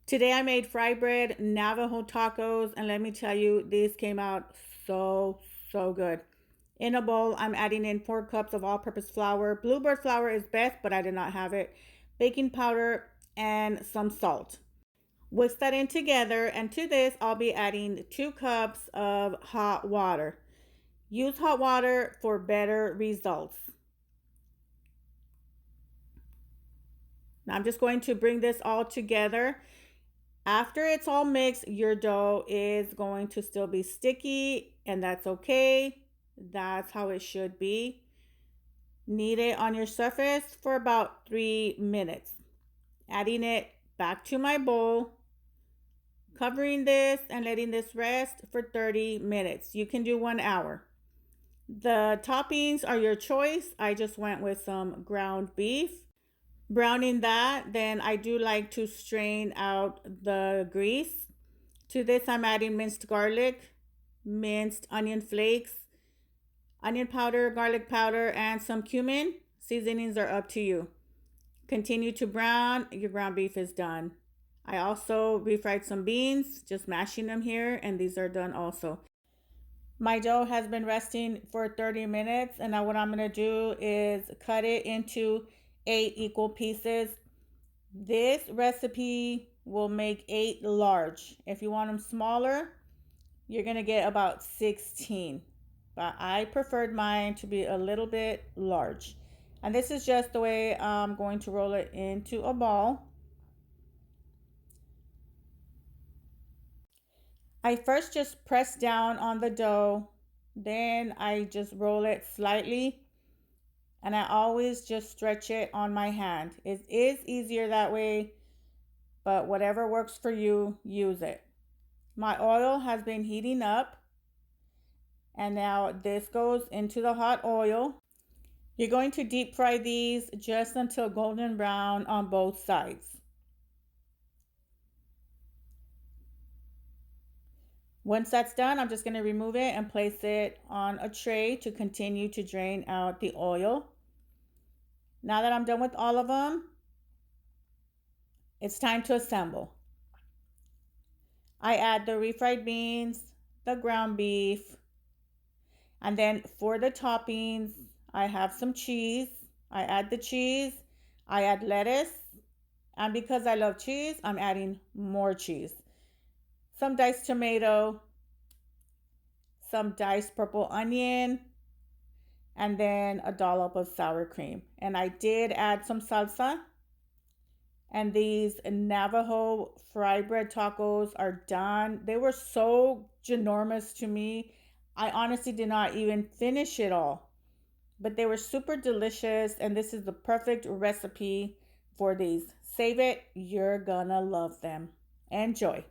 Today I made fry bread Navajo tacos, and let me tell you, these came out so good. In a bowl, I'm adding in 4 cups of all-purpose flour. Bluebird flour is best, but I did not have it. Baking powder and some salt. Whisk that in together, and to this I'll be adding 2 cups of hot water. Use hot water for better results. Now I'm just going to bring this all together. After it's all mixed, your dough is going to still be sticky, and that's okay. That's how it should be. Knead it on your surface for about 3 minutes. Adding it back to my bowl, covering this and letting this rest for 30 minutes. You can do 1 hour. The toppings are your choice. I just went with some ground beef. Browning that, then I do like to strain out the grease. To this, I'm adding minced garlic, minced onion flakes, onion powder, garlic powder, and some cumin. Seasonings are up to you. Continue to brown. Your ground beef is done. I also refried some beans, just mashing them here, and these are done also. My dough has been resting for 30 minutes, and now what I'm going to do is cut it into 8 equal pieces. This recipe will make 8 large. If you want them smaller, you're going to get about 16. But I preferred mine to be a little bit large. And this is just the way I'm going to roll it into a ball. I first just press down on the dough, then I just roll it slightly, and I always just stretch it on my hand. It is easier that way, but whatever works for you, use it. My oil has been heating up, and now this goes into the hot oil. You're going to deep fry these just until golden brown on both sides. Once that's done, I'm just going to remove it and place it on a tray to continue to drain out the oil. Now that I'm done with all of them, it's time to assemble. I add the refried beans, the ground beef, and then for the toppings, I have some cheese. I add the cheese, I add lettuce, and because I love cheese, I'm adding more cheese. Some diced tomato, some diced purple onion, and then a dollop of sour cream. And I did add some salsa. And these Navajo fry bread tacos are done. They were so ginormous to me. I honestly did not even finish it all. But they were super delicious, and this is the perfect recipe for these. Save it. You're gonna love them. Enjoy.